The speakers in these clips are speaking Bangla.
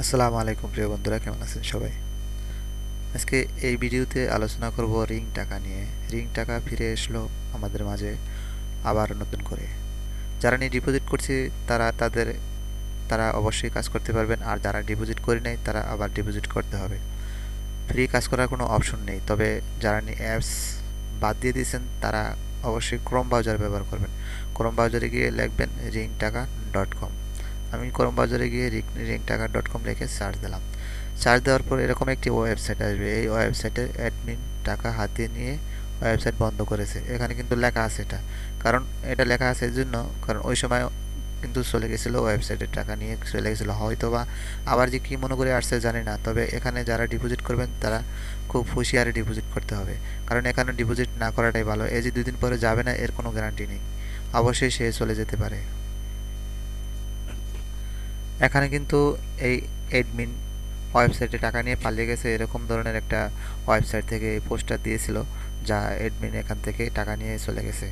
আসসালামু আলাইকুম প্রিয় বন্ধুরা, কেমন আছেন সবাই? আজকে এই ভিডিওতে আলোচনা করব রিং টাকা নিয়ে। রিং টাকা ফিরে এসলো আমাদের মাঝে আবার নতুন করে। যারা নিয়ে ডিপোজিট করছে তারা অবশ্যই কাজ করতে পারবেন, আর যারা ডিপোজিট করে নাই তারা আবার ডিপোজিট করতে হবে। ফ্রি কাজ করার কোনো অপশন নেই, তবে যারা নিয়ে অ্যাপস বাদ দিয়ে দিয়েছেন তারা অবশ্যই ক্রোম ব্রাউজার ব্যবহার করবেন। ক্রোম ব্রাউজারে গিয়ে লিখবেন ringtaka.com। আমি ক্রোম ব্রাউজারে গিয়ে ringtaka.com লিখে সার্চ দিলাম। সার্চ দেওয়ার পর এরকম একটি ওয়েবসাইট আসবে। এই ওয়েবসাইটে অ্যাডমিন টাকা হাতিয়ে নিয়ে ওয়েবসাইট বন্ধ করেছে। এখানে কিন্তু লেখা আছে এটা, কারণ এটা লেখা আছে এই জন্য, কারণ ওই সময় কিন্তু চলে গেছিলো, ওয়েবসাইটের টাকা নিয়ে চলে গেছিলো হয়তো, বা আবার যে কী মনে করে আসছে জানি না। তবে এখানে যারা ডিপোজিট করবেন তারা খুব হুঁশিয়ারি ডিপোজিট করতে হবে, কারণ এখানে ডিপোজিট না করাটাই ভালো। এই যে 2 দিন পরে যাবে না এর কোনো গ্যারান্টি নেই, অবশ্যই সে চলে যেতে পারে। এখানে কিন্তু এই অ্যাডমিন ওয়েবসাইটে টাকা নিয়ে পালিয়ে গেছে এরকম ধরনের একটা ওয়েবসাইট থেকে এই পোস্টটা দিয়েছিল, যা অ্যাডমিন এখান থেকে টাকা নিয়ে চলে গেছে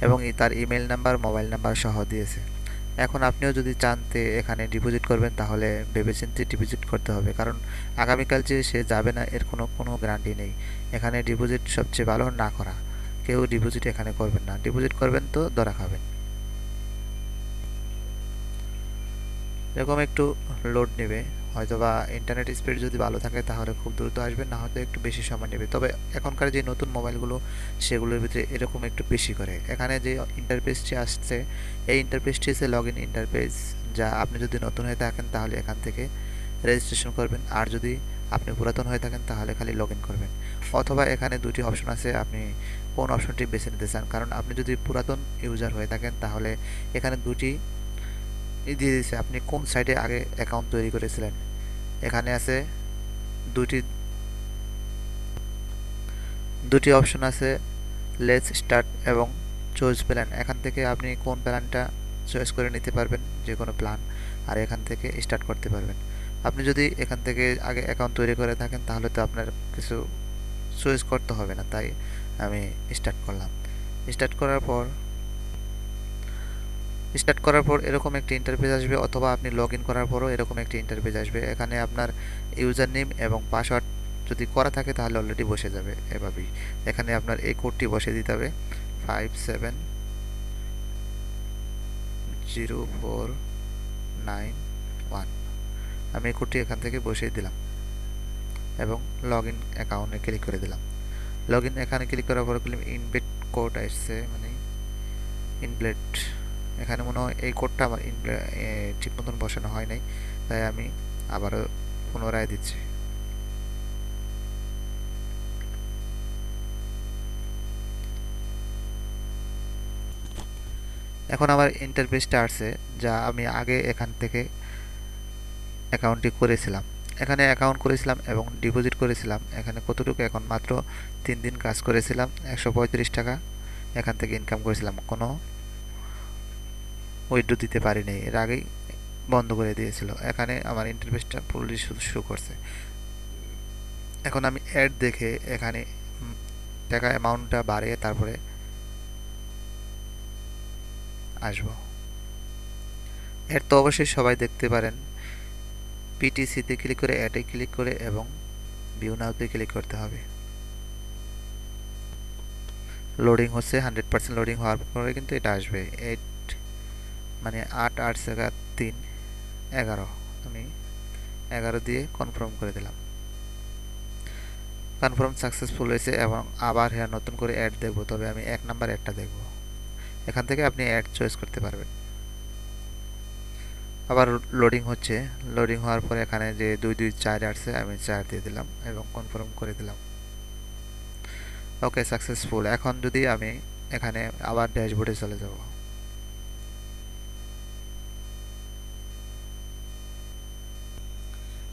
এবং তার ইমেল নাম্বার মোবাইল নাম্বার সহ দিয়েছে। এখন আপনিও যদি চানতে এখানে ডিপোজিট করবেন তাহলে ভেবেচিন্তে ডিপোজিট করতে হবে, কারণ আগামীকাল যে সে যাবে না এর কোনো কোনো গ্যারান্টি নেই। এখানে ডিপোজিট সবচেয়ে ভালো না করা। কেউ ডিপোজিট এখানে করবেন না, ডিপোজিট করবেন তো ধরা খাবেন। এরকম একটু লোড নেবে, হয়তোবা ইন্টারনেট স্পিড যদি ভালো থাকে তাহলে খুব দ্রুত আসবে, না হয়তো একটু বেশি সময় নেবে। তবে এখনকার যে নতুন মোবাইলগুলো সেগুলোর ভিতরে এরকম একটু বেশি করে। এখানে যে ইন্টারফেসটি আসছে এই ইন্টারফেসটি হচ্ছে লগ ইন ইন্টারফেস, যা আপনি যদি নতুন হয়ে থাকেন তাহলে এখান থেকে রেজিস্ট্রেশন করবেন, আর যদি আপনি পুরাতন হয়ে থাকেন তাহলে খালি লগ ইন করবেন। অথবা এখানে দুটি অপশন আছে, আপনি কোন অপশনটি বেছে নিতে চান। কারণ আপনি যদি পুরাতন ইউজার হয়ে থাকেন তাহলে এখানে দুটি দিয়ে দিচ্ছে, আপনি কোন সাইটে আগে অ্যাকাউন্ট তৈরি করেছিলেন। এখানে আছে দুটি দুটি অপশন আছে, লেটস স্টার্ট এবং চুজ প্ল্যান। এখান থেকে আপনি কোন প্ল্যানটা চয়েস করে নিতে পারবেন, যে কোনো প্ল্যান, আর এখান থেকে স্টার্ট করতে পারবেন। আপনি যদি এখান থেকে আগে অ্যাকাউন্ট তৈরি করে থাকেন তাহলে তো আপনার কিছু চয়েস করতে হবে না, তাই আমি স্টার্ট করলাম। স্টার্ট করার পর স্টার্ট করার পর এরকম একটি ইন্টারফেস আসবে, অথবা আপনি লগ ইন করার পরও এরকম একটি ইন্টারফেস আসবে। এখানে আপনার ইউজার নেম এবং পাসওয়ার্ড যদি করা থাকে তাহলে অলরেডি বসে যাবে এভাবেই। এখানে আপনার এই কোডটি বসিয়ে দিতে হবে, 570491। আমি এই কোডটি এখান থেকে বসিয়ে দিলাম এবং লগ ইন অ্যাকাউন্টে ক্লিক করে দিলাম। লগ ইন এখানে ক্লিক করার পর ইনভেট কোড আসছে, মানে ইনভ্লেট। এখানে মনে হয় এই কোডটা আমার ঠিক মতন বসানো হয় নাই, তাই আমি আবারও পুনরায় দিচ্ছি। এখন আমার ইন্টারফেসটা আসছে, যা আমি আগে এখান থেকে অ্যাকাউন্টটি করেছিলাম। এখানে অ্যাকাউন্ট করেছিলাম এবং ডিপোজিট করেছিলাম। এখানে কতটুকু, এখন মাত্র 3 দিন কাজ করেছিলাম, 135 টাকা এখান থেকে ইনকাম করেছিলাম। কোনো উইথড্র দিতে পারিনি, এর আগেই বন্ধ করে দিয়েছিল। এখানে আমার ইন্টারফেসটা ফুললি শো করছে। এখন আমি অ্যাড দেখে এখানে টাকা অ্যামাউন্টটা বাড়িয়ে তারপরে আসবো। অ্যাড তো অবশ্যই সবাই দেখতে পারেন। পিটিসিতে ক্লিক করে অ্যাডে ক্লিক করে এবং ভিউ নাওতে ক্লিক করতে হবে। লোডিং হচ্ছে, 100% লোডিং হওয়ার পরে কিন্তু এটা আসবে। 8 মানে 8 8 3 11। আমি 11 দিয়ে কনফার্ম করে দিলাম। কনফার্ম সাকসেসফুল হয়েছে এবং আবার হ্যাঁ নতুন করে অ্যাড দেখব, তবে আমি 1 নাম্বার অ্যাডটা দেখব। এখান থেকে আপনি অ্যাড চয়েস করতে পারবেন। আবার লোডিং হচ্ছে, লোডিং হওয়ার পরে এখানে যে 2 2 4 আসছে আমি 4 দিয়ে দিলাম এবং কনফার্ম করে দিলাম। ওকে, সাকসেসফুল। এখন যদি আমি এখানে আবার ড্যাশবোর্ডে চলে যাব।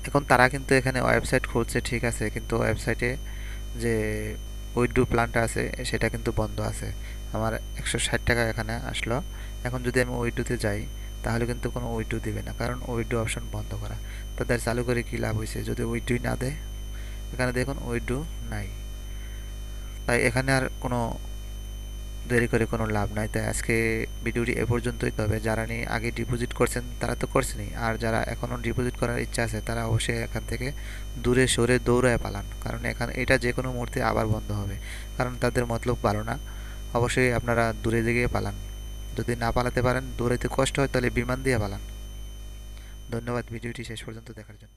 এখন তারা কিন্তু এখানে ওয়েবসাইট খুলছে ঠিক আছে, কিন্তু ওয়েবসাইটে যে উইথড্র প্ল্যানটা আছে সেটা কিন্তু বন্ধ আছে। আমার 160 টাকা এখানে আসলো। এখন যদি আমি উইথড্রতে যাই তাহলে কিন্তু কোনো উইথড্র দিবে না, কারণ উইথড্র অপশন বন্ধ করা। তাদের চালু করে কি লাভ হয়েছে যদি উইথড্রই না দেয়। এখানে দেখুন উইথড্র নাই, তাই এখানে আর কোনো দেরি করে কোনো লাভ নাই। তাই আজকে ভিডিওটি এ পর্যন্তই। তবে যারা নিয়ে আগে ডিপোজিট করছেন তারা তো করছেনই, আর যারা এখনও ডিপোজিট করার ইচ্ছা আছে তারা অবশ্যই এখান থেকে দূরে সরে দৌড়ায় পালান, কারণ এটা যে কোনো মুহূর্তে আবার বন্ধ হবে, কারণ তাদের মতলব ভালো না। অবশ্যই আপনারা দূরে দিকে পালান। যদি না পালাতে পারেন, দৌড়াইতে কষ্ট হয়, তাহলে বিমান দিয়ে পালান। ধন্যবাদ ভিডিওটি শেষ পর্যন্ত দেখার জন্য।